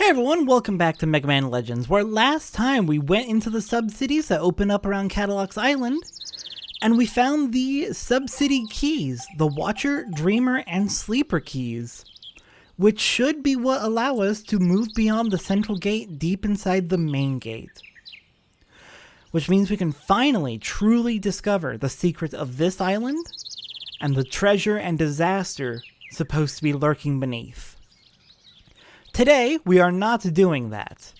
Hey everyone, welcome back to Mega Man Legends, where last time we went into the sub-cities that open up around Cadillac's Island, and we found the sub-city keys, the Watcher, Dreamer, and Sleeper keys, which should be what allow us to move beyond the central gate deep inside the main gate. Which means we can finally truly discover the secret of this island, and the treasure and disaster supposed to be lurking beneath. Today, we are not doing that.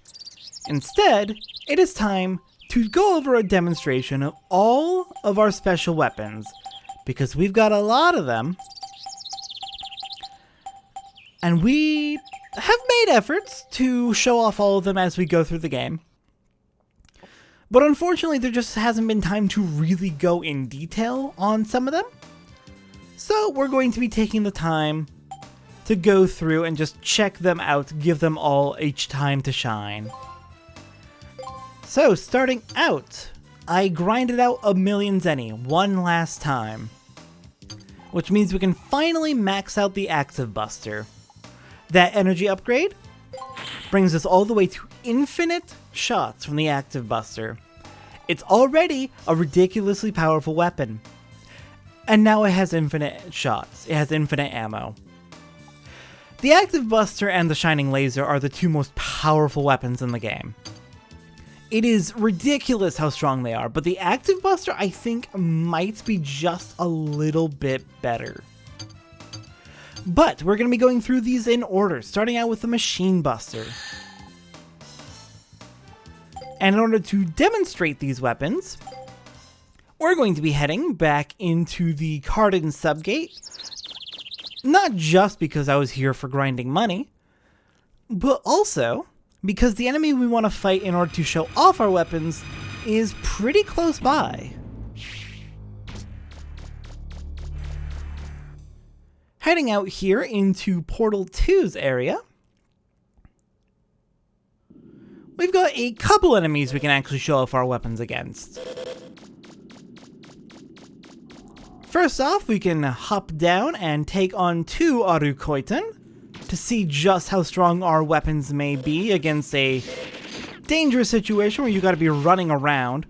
Instead, it is time to go over a demonstration of all of our special weapons, because we've got a lot of them, and we have made efforts to show off all of them as we go through the game. But unfortunately, there just hasn't been time to really go in detail on some of them. So we're going to be taking the time to go through and just check them out, give them all each time to shine. So, starting out, I grinded out a million Zenny one last time, which means we can finally max out the Active Buster. That energy upgrade brings us all the way to infinite shots from the Active Buster. It's already a ridiculously powerful weapon. And now it has infinite shots, it has infinite ammo. The Active Buster and the Shining Laser are the two most powerful weapons in the game. It is ridiculous how strong they are, but the Active Buster I think might be just a little bit better. But we're going to be going through these in order, starting out with the Machine Buster. And in order to demonstrate these weapons, we're going to be heading back into the Cardin subgate. Not just because I was here for grinding money, but also because the enemy we want to fight in order to show off our weapons is pretty close by. Heading out here into Portal 2's area, we've got a couple enemies we can actually show off our weapons against. First off, we can hop down and take on two Arukoiten to see just how strong our weapons may be against a dangerous situation where you gotta be running around.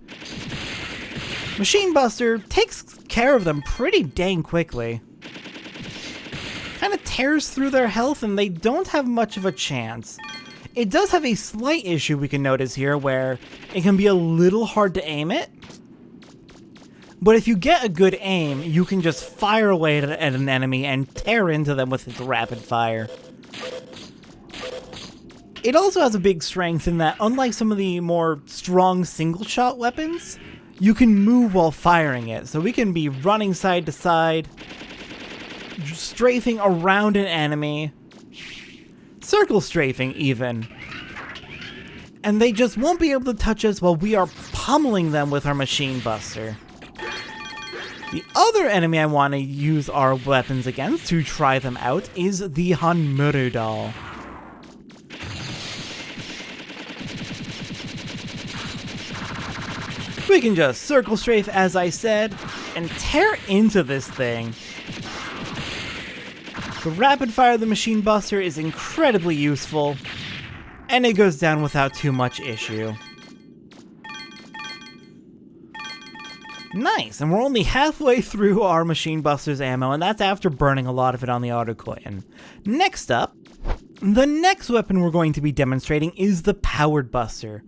Machine Buster takes care of them pretty dang quickly. Kinda tears through their health and they don't have much of a chance. It does have a slight issue we can notice here where it can be a little hard to aim it. But if you get a good aim, you can just fire away at an enemy and tear into them with its rapid fire. It also has a big strength in that, unlike some of the more strong single-shot weapons, you can move while firing it. So we can be running side to side, strafing around an enemy, circle strafing even. And they just won't be able to touch us while we are pummeling them with our Machine Buster. The other enemy I want to use our weapons against to try them out is the Hanmuru doll. We can just circle strafe, as I said, and tear into this thing. The rapid fire of the Machine Buster is incredibly useful, and it goes down without too much issue. Nice, and we're only halfway through our Machine Buster's ammo, and that's after burning a lot of it on the Arukoiten. Next up, the next weapon we're going to be demonstrating is the Powered Buster.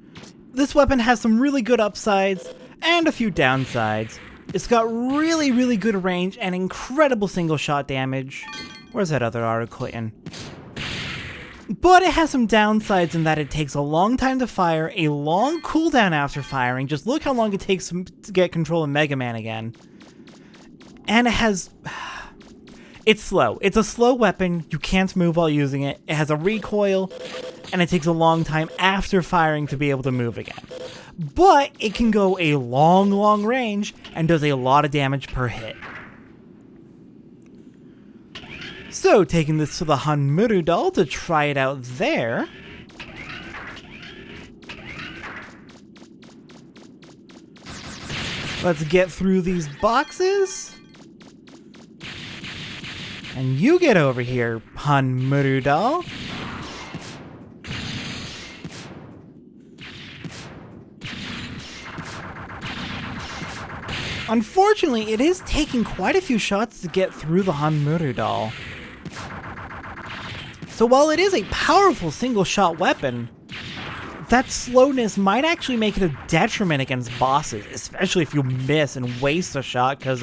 This weapon has some really good upsides, and a few downsides. It's got really good range and incredible single shot damage. Where's that other Arukoiten? But it has some downsides in that it takes a long time to fire, a long cooldown after firing. Just look how long it takes to get control of Mega Man again. And it has... It's slow. It's a slow weapon. You can't move while using it. It has a recoil, and it takes a long time after firing to be able to move again. But it can go a long range and does a lot of damage per hit. So, taking this to the Hanmuru doll to try it out there. Let's get through these boxes. And you get over here, Hanmuru doll. Unfortunately, it is taking quite a few shots to get through the Hanmurudal. So while it is a powerful single-shot weapon, that slowness might actually make it a detriment against bosses, especially if you miss and waste a shot, because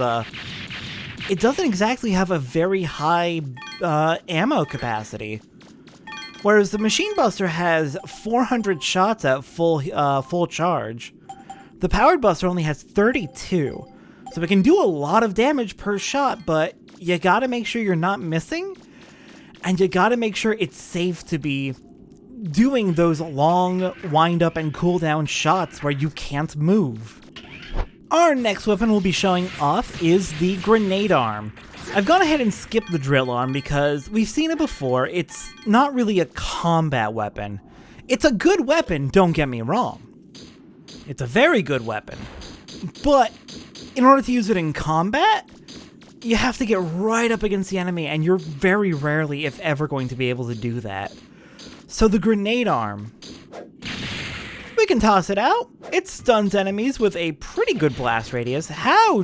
it doesn't exactly have a very high ammo capacity. Whereas the Machine Buster has 400 shots at full charge. The Powered Buster only has 32, so it can do a lot of damage per shot, but you gotta make sure you're not missing, and you gotta make sure it's safe to be doing those long wind up and cooldown shots where you can't move. Our next weapon we'll be showing off is the Grenade Arm. I've gone ahead and skipped the Drill Arm because we've seen it before. It's not really a combat weapon. It's a good weapon, don't get me wrong. It's a very good weapon. But in order to use it in combat, you have to get right up against the enemy, and you're very rarely, if ever, going to be able to do that. So the Grenade Arm, we can toss it out. It stuns enemies with a pretty good blast radius. How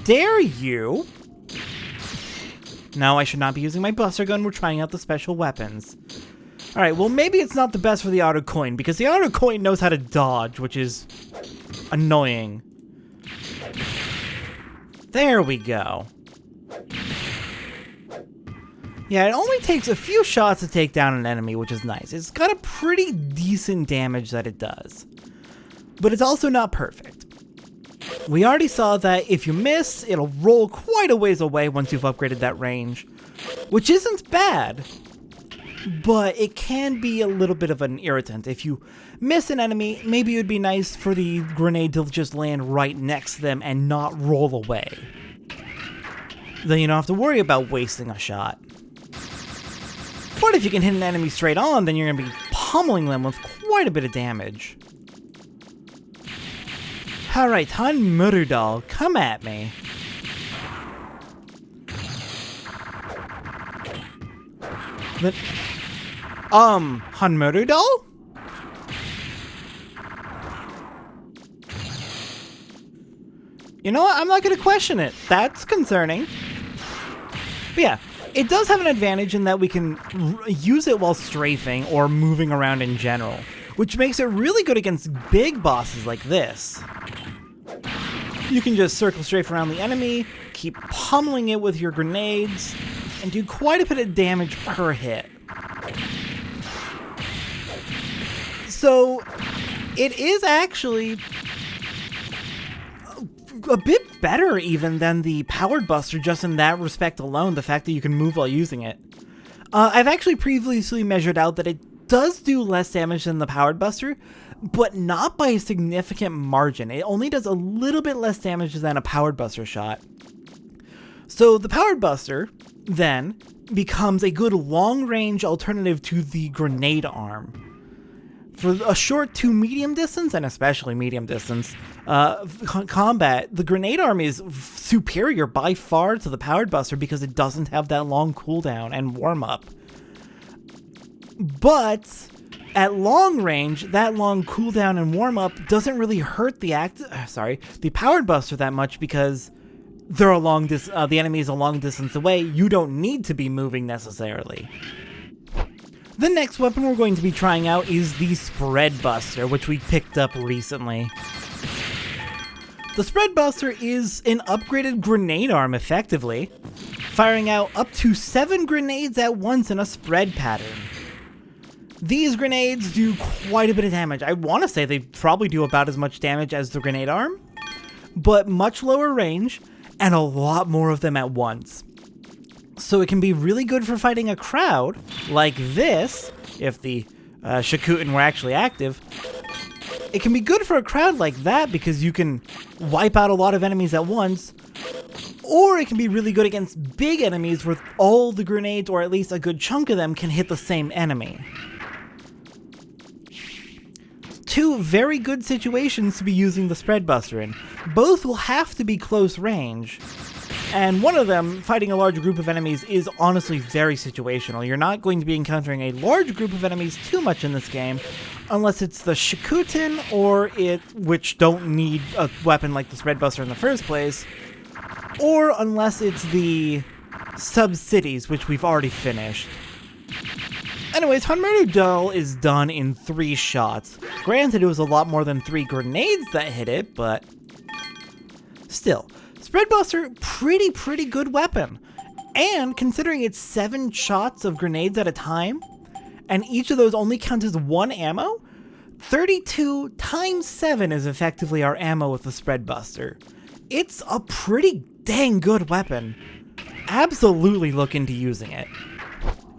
dare you? No, I should not be using my Buster Gun. We're trying out the special weapons. Alright, well maybe it's not the best for the Auto Coin, because the Auto Coin knows how to dodge, which is annoying. There we go. Yeah, it only takes a few shots to take down an enemy, which is nice. It's got a pretty decent damage that it does. But it's also not perfect. We already saw that if you miss, it'll roll quite a ways away once you've upgraded that range. Which isn't bad, but it can be a little bit of an irritant. If you miss an enemy, maybe it would be nice for the grenade to just land right next to them and not roll away. Then you don't have to worry about wasting a shot. But if you can hit an enemy straight on, then you're going to be pummeling them with quite a bit of damage. Alright, Hanmurudal, come at me. Hanmurudal? You know what? I'm not going to question it. That's concerning. But yeah, it does have an advantage in that we can use it while strafing or moving around in general, which makes it really good against big bosses like this. You can just circle strafe around the enemy, keep pummeling it with your grenades, and do quite a bit of damage per hit. So, it is actually a bit better even than the Powered Buster just in that respect alone, the fact that you can move while using it. I've actually previously measured out that it does do less damage than the Powered Buster, but not by a significant margin. It only does a little bit less damage than a Powered Buster shot. So the Powered Buster, then, becomes a good long-range alternative to the Grenade Arm. For a short to medium distance, and especially medium distance, combat, the Grenade Arm is superior by far to the Powered Buster because it doesn't have that long cooldown and warm-up. But at long range, that long cooldown and warm-up doesn't really hurt the Powered Buster that much because they're the enemy is a long distance away. You don't need to be moving necessarily. The next weapon we're going to be trying out is the Spread Buster, which we picked up recently. The Spread Buster is an upgraded grenade arm, effectively, firing out up to 7 grenades at once in a spread pattern. These grenades do quite a bit of damage. I want to say they probably do about as much damage as the Grenade Arm, but much lower range, and a lot more of them at once. So it can be really good for fighting a crowd, like this, if the Shakuten were actually active. It can be good for a crowd like that because you can wipe out a lot of enemies at once, or it can be really good against big enemies where all the grenades, or at least a good chunk of them, can hit the same enemy. Two very good situations to be using the Spread Buster in. Both will have to be close range. And one of them, fighting a large group of enemies, is honestly very situational. You're not going to be encountering a large group of enemies too much in this game, unless it's the Shikutin which don't need a weapon like the Spreadbuster in the first place, or unless it's the Sub-Cities, which we've already finished. Anyways, Hanmuru Doll is done in 3 shots. Granted, it was a lot more than 3 grenades that hit it, but still. Spreadbuster, pretty good weapon. And considering it's 7 shots of grenades at a time, and each of those only counts as 1 ammo, 32 times 7 is effectively our ammo with the Spreadbuster. It's a pretty dang good weapon. Absolutely look into using it.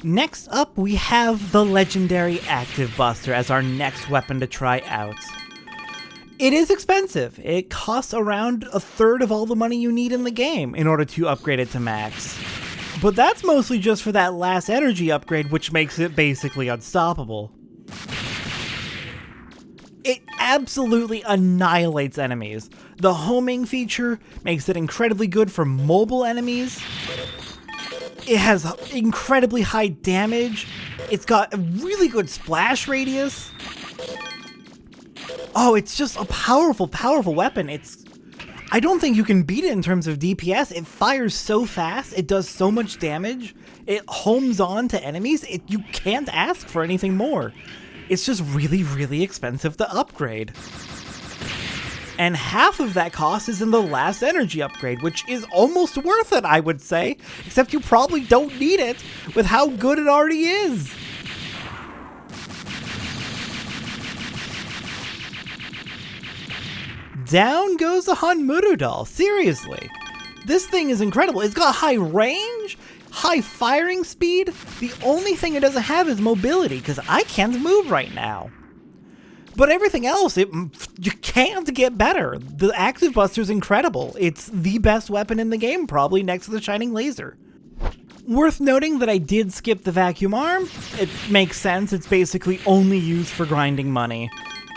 Next up, we have the legendary Active Buster as our next weapon to try out. It is expensive. It costs around a third of all the money you need in the game in order to upgrade it to max. But that's mostly just for that last energy upgrade, which makes it basically unstoppable. It absolutely annihilates enemies. The homing feature makes it incredibly good for mobile enemies. It has incredibly high damage. It's got a really good splash radius. Oh, it's just a powerful weapon. I don't think you can beat it in terms of DPS. It fires so fast. It does so much damage. It homes on to enemies. You can't ask for anything more. It's just really expensive to upgrade. And half of that cost is in the last energy upgrade, which is almost worth it, I would say. Except you probably don't need it with how good it already is. Down goes the Hanmuru Doll. Seriously. This thing is incredible. It's got high range, high firing speed. The only thing it doesn't have is mobility, because I can't move right now. But everything else, you can't get better. The Active Buster is incredible. It's the best weapon in the game, probably next to the Shining Laser. Worth noting that I did skip the Vacuum Arm. It makes sense. It's basically only used for grinding money.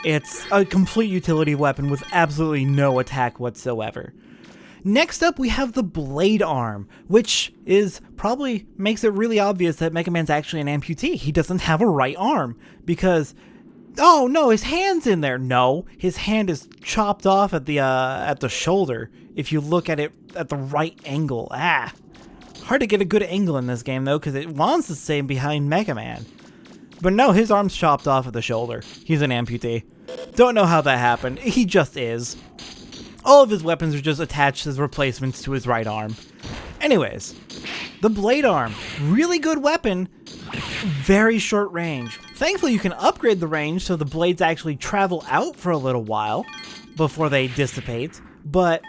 It's a complete utility weapon with absolutely no attack whatsoever. Next up, we have the Blade Arm, which probably makes it really obvious that Mega Man's actually an amputee. He doesn't have a right arm because, oh no, his hand's in there. No, his hand is chopped off at the shoulder. If you look at it at the right angle, hard to get a good angle in this game though, because it wants to stay behind Mega Man. But no, his arm's chopped off at the shoulder. He's an amputee. Don't know how that happened. He just is. All of his weapons are just attached as replacements to his right arm. Anyways, the Blade Arm. Really good weapon. Very short range. Thankfully, you can upgrade the range so the blades actually travel out for a little while before they dissipate. But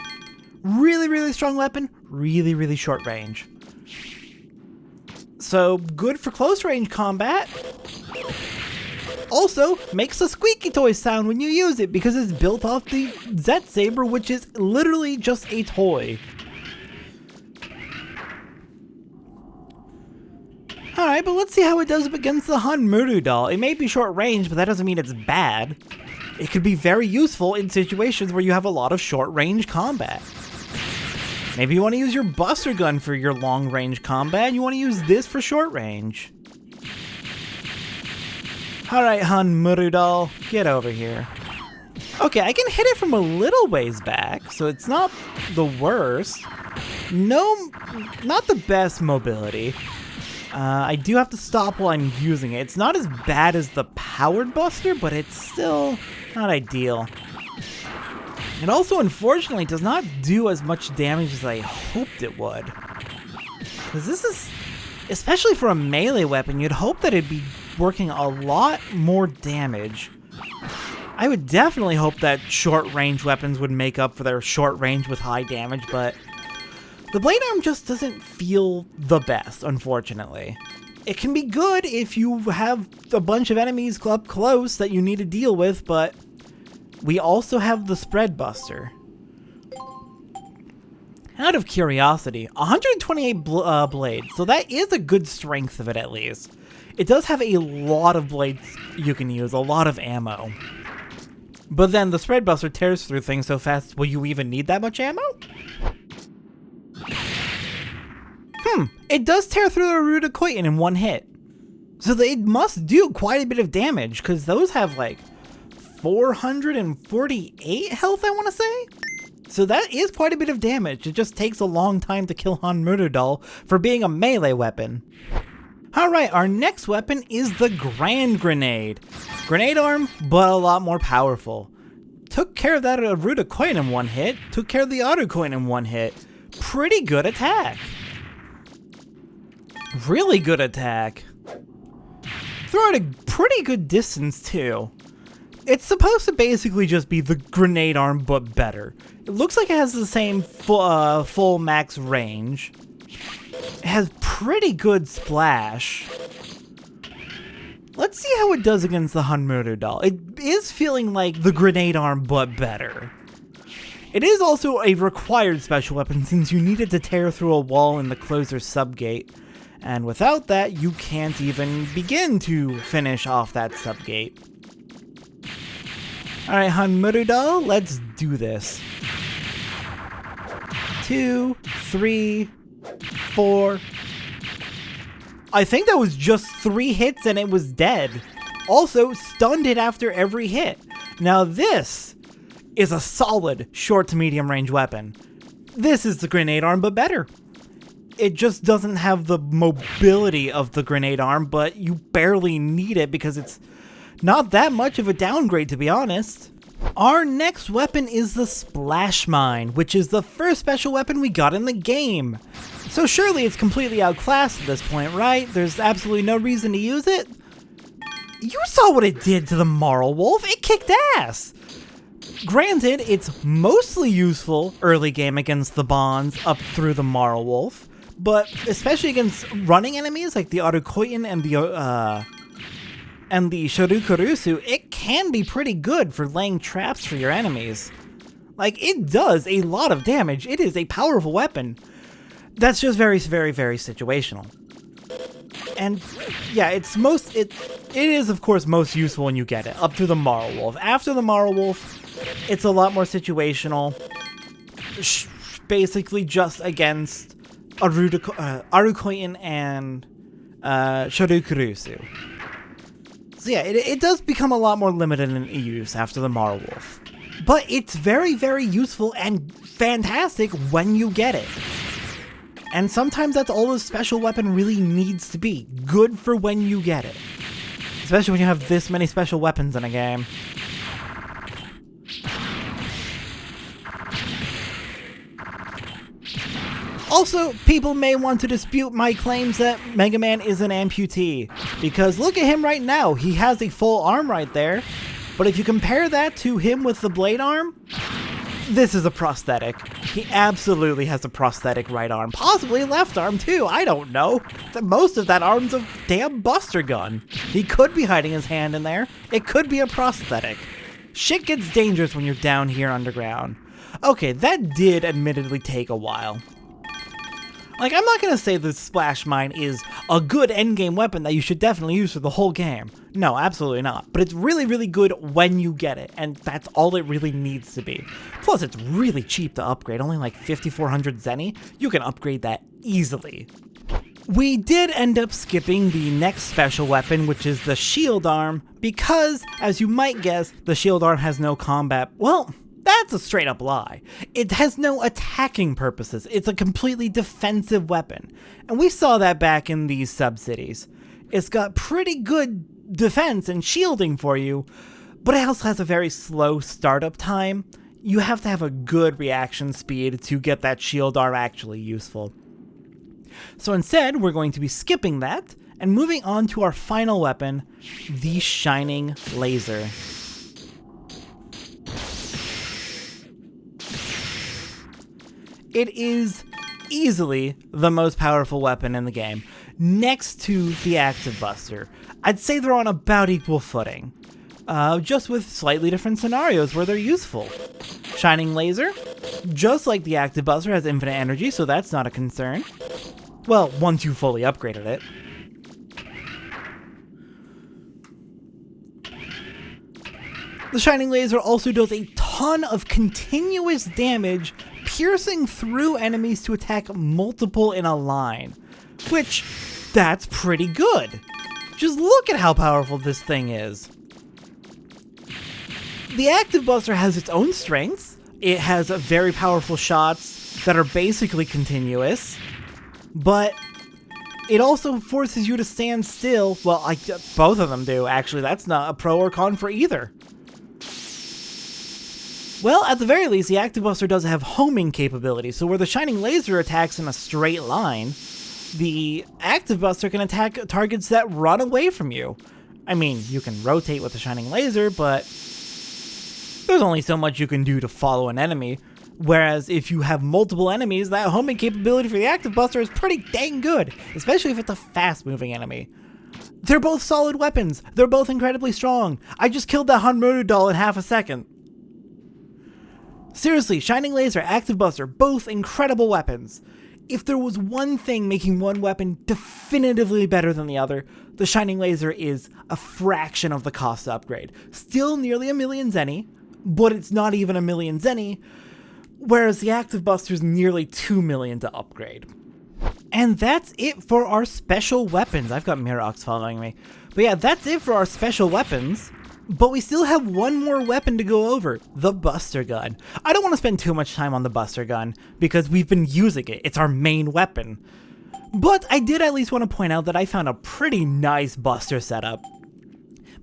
really strong weapon. Really short range. So, good for close range combat. Also, makes a squeaky toy sound when you use it because it's built off the Zet Saber, which is literally just a toy. Alright, but let's see how it does up against the Hanmuru Doll. It may be short range, but that doesn't mean it's bad. It could be very useful in situations where you have a lot of short range combat. Maybe you want to use your Buster Gun for your long range combat, and you want to use this for short range. Alright, Hanmuru Doll, get over here. Okay, I can hit it from a little ways back, so it's not the worst. No, not the best mobility. I do have to stop while I'm using it. It's not as bad as the Powered Buster, but it's still not ideal. It also, unfortunately, does not do as much damage as I hoped it would. Because this is, especially for a melee weapon, you'd hope that it'd be working a lot more damage. I would definitely hope that short-range weapons would make up for their short range with high damage, but the Blade Arm just doesn't feel the best, unfortunately. It can be good if you have a bunch of enemies up close that you need to deal with, but we also have the Spreadbuster. Out of curiosity, 128 blades, so that is a good strength of it at least. It does have a lot of blades you can use, a lot of ammo. But then the Spreadbuster tears through things so fast, will you even need that much ammo? It does tear through the Ruda Koiten in one hit. So they must do quite a bit of damage, because those have like 448 health, I want to say? So that is quite a bit of damage. It just takes a long time to kill Han Murderdoll for being a melee weapon. Alright, our next weapon is the Grand Grenade. Grenade arm, but a lot more powerful. Took care of that Aruda coin in one hit, took care of the auto coin in one hit. Pretty good attack. Really good attack. Throw it a pretty good distance too. It's supposed to basically just be the grenade arm, but better. It looks like it has the same full max range. It has pretty good splash. Let's see how it does against the Han Murderdoll. It is feeling like the grenade arm, but better. It is also a required special weapon since you needed to tear through a wall in the closer subgate. And without that, you can't even begin to finish off that subgate. Alright, Han Murderdoll, let's do this. 2, 3, 4. I think that was just 3 hits and it was dead. Also, stunned it after every hit. Now this is a solid short to medium range weapon. This is the grenade arm, but better. It just doesn't have the mobility of the grenade arm, but you barely need it because it's not that much of a downgrade, to be honest. Our next weapon is the Splash Mine, which is the first special weapon we got in the game. So surely it's completely outclassed at this point, right? There's absolutely no reason to use it. You saw what it did to the Marl Wolf. It kicked ass. Granted, it's mostly useful early game against the Bonds up through the Marl Wolf, but especially against running enemies like the Autokoyan and the Shoryukurusu, it can be pretty good for laying traps for your enemies. Like, it does a lot of damage. It is a powerful weapon. That's just very, very, very situational. And yeah, it is of course most useful when you get it, up to the Marl Wolf. After the Marl Wolf, it's a lot more situational. Basically just against Arukoyan and Shoryukurusu. So yeah, it does become a lot more limited in use after the Marl Wolf. But it's very, very useful and fantastic when you get it. And sometimes that's all a special weapon really needs to be. Good for when you get it. Especially when you have this many special weapons in a game. Also, people may want to dispute my claims that Mega Man is an amputee, because look at him right now, he has a full arm right there, but if you compare that to him with the blade arm, this is a prosthetic. He absolutely has a prosthetic right arm, possibly left arm too, I don't know. Most of that arm's a damn Buster gun. He could be hiding his hand in there, it could be a prosthetic. Shit gets dangerous when you're down here underground. Okay, that did admittedly take a while. Like, I'm not gonna say the Splash Mine is a good endgame weapon that you should definitely use for the whole game. No, absolutely not. But it's really, really good when you get it, and that's all it really needs to be. Plus, it's really cheap to upgrade, only like 5,400 Zenny. You can upgrade that easily. We did end up skipping the next special weapon, which is the Shield Arm, because, as you might guess, the Shield Arm has no combat. Well, that's a straight up lie. It has no attacking purposes. It's a completely defensive weapon. And we saw that back in these sub-cities. It's got pretty good defense and shielding for you, but it also has a very slow startup time. You have to have a good reaction speed to get that shield arm actually useful. So instead, we're going to be skipping that and moving on to our final weapon, the Shining Laser. It is easily the most powerful weapon in the game, next to the Active Buster. I'd say they're on about equal footing, just with slightly different scenarios where they're useful. Shining Laser, just like the Active Buster, has infinite energy, so that's not a concern. Well, once you fully upgraded it. The Shining Laser also does a ton of continuous damage, piercing through enemies to attack multiple in a line, which, that's pretty good. Just look at how powerful this thing is. The Active Buster has its own strengths. It has very powerful shots that are basically continuous, but it also forces you to stand still. Well, both of them do, actually. That's not a pro or con for either. Well, at the very least, the Active Buster does have homing capability, so where the Shining Laser attacks in a straight line, the Active Buster can attack targets that run away from you. I mean, you can rotate with the Shining Laser, but there's only so much you can do to follow an enemy. Whereas if you have multiple enemies, that homing capability for the Active Buster is pretty dang good, especially if it's a fast-moving enemy. They're both solid weapons. They're both incredibly strong. I just killed that Hanmaru doll in half a second. Seriously, Shining Laser, Active Buster, both incredible weapons. If there was one thing making one weapon definitively better than the other, the Shining Laser is a fraction of the cost to upgrade. Still nearly 1,000,000 zenny, but it's not even 1,000,000 zenny, whereas the Active Buster is nearly 2,000,000 to upgrade. And that's it for our special weapons. I've got Mirox following me. But yeah, that's it for our special weapons. But we still have one more weapon to go over, the Buster Gun. I don't want to spend too much time on the Buster Gun, because we've been using it. It's our main weapon. But I did at least want to point out that I found a pretty nice Buster setup.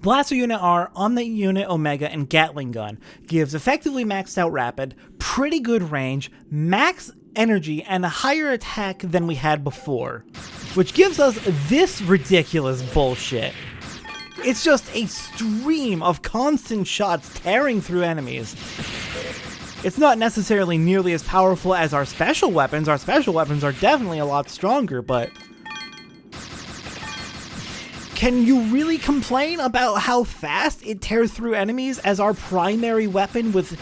Blaster Unit R, Omni Unit Omega, and Gatling Gun gives effectively maxed out rapid, pretty good range, max energy, and a higher attack than we had before, which gives us this ridiculous bullshit. It's just a stream of constant shots tearing through enemies. It's not necessarily nearly as powerful as our special weapons. Our special weapons are definitely a lot stronger, but can you really complain about how fast it tears through enemies as our primary weapon with,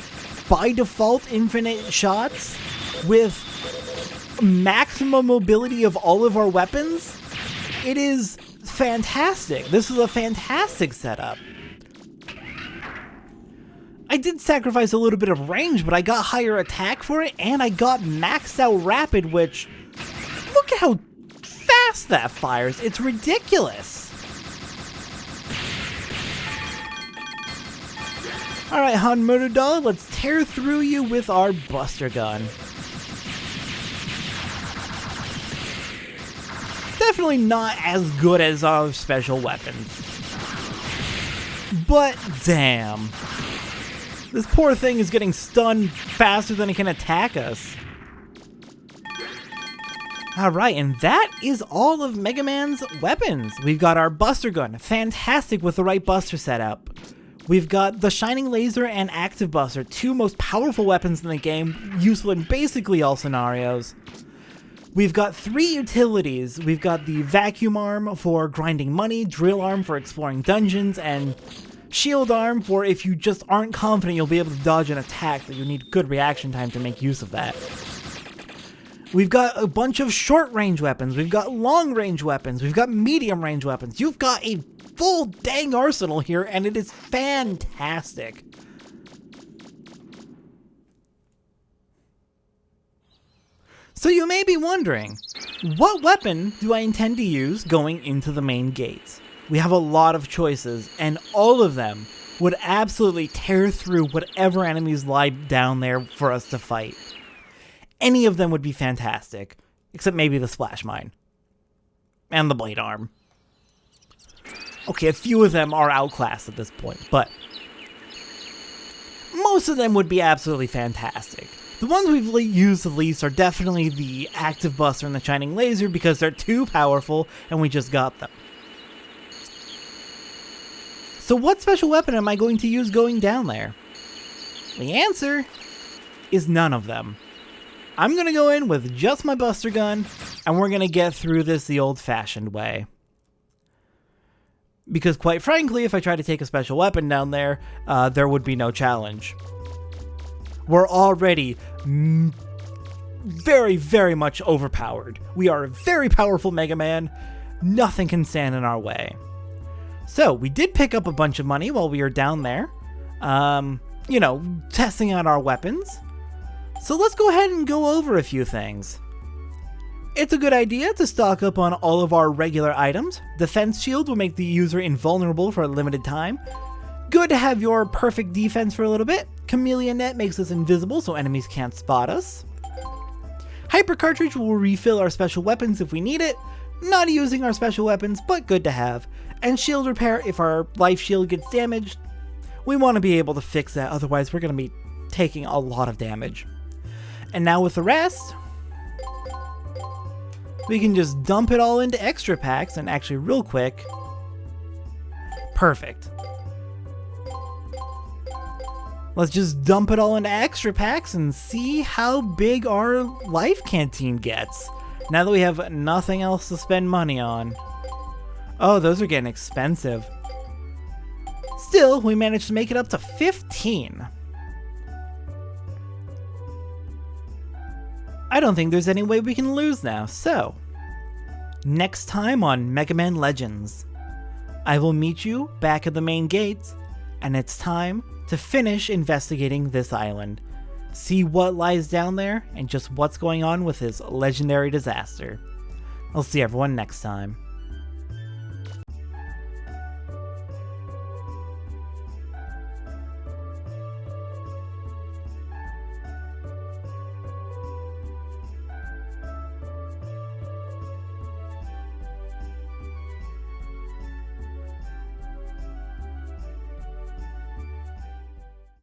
by default, infinite shots? With maximum mobility of all of our weapons? It is fantastic. This is a fantastic setup. I did sacrifice a little bit of range, but I got higher attack for it, and I got maxed out rapid, which, look at how fast that fires. It's ridiculous. Alright, Hanmaru doll, let's tear through you with our Buster Gun. Definitely not as good as our special weapons. But damn. This poor thing is getting stunned faster than it can attack us. Alright, and that is all of Mega Man's weapons. We've got our Buster Gun, fantastic with the right Buster setup. We've got the Shining Laser and Active Buster, two most powerful weapons in the game, useful in basically all scenarios. We've got 3 utilities. We've got the Vacuum Arm for grinding money, Drill Arm for exploring dungeons, and Shield Arm for if you just aren't confident you'll be able to dodge an attack, that you need good reaction time to make use of that. We've got a bunch of short-range weapons. We've got long-range weapons. We've got medium-range weapons. You've got a full dang arsenal here, and it is fantastic. So you may be wondering, what weapon do I intend to use going into the main gates? We have a lot of choices, and all of them would absolutely tear through whatever enemies lie down there for us to fight. Any of them would be fantastic, except maybe the Splash Mine. And the Blade Arm. Okay, a few of them are outclassed at this point, but most of them would be absolutely fantastic. The ones we've used the least are definitely the Active Buster and the Shining Laser because they're too powerful and we just got them. So what special weapon am I going to use going down there? The answer is none of them. I'm going to go in with just my Buster Gun and we're going to get through this the old-fashioned way. Because quite frankly, if I try to take a special weapon down there, there would be no challenge. We're already very, very much overpowered. We are a very powerful Mega Man. Nothing can stand in our way. So, we did pick up a bunch of money while we were down there. You know, testing out our weapons. So let's go ahead and go over a few things. It's a good idea to stock up on all of our regular items. Defense Shield will make the user invulnerable for a limited time. Good to have your perfect defense for a little bit. Chameleon Net makes us invisible so enemies can't spot us. Hyper Cartridge will refill our special weapons if we need it. Not using our special weapons, but good to have. And Shield Repair if our life shield gets damaged. We want to be able to fix that, otherwise we're going to be taking a lot of damage. And now with the rest, we can just dump it all into extra packs, and actually real quick, perfect. Let's just dump it all into extra packs and see how big our life canteen gets. Now that we have nothing else to spend money on. Oh, those are getting expensive. Still, we managed to make it up to 15. I don't think there's any way we can lose now, so next time on Mega Man Legends, I will meet you back at the main gates, and it's time to finish investigating this island. See what lies down there, and just what's going on with this legendary disaster. I'll see everyone next time.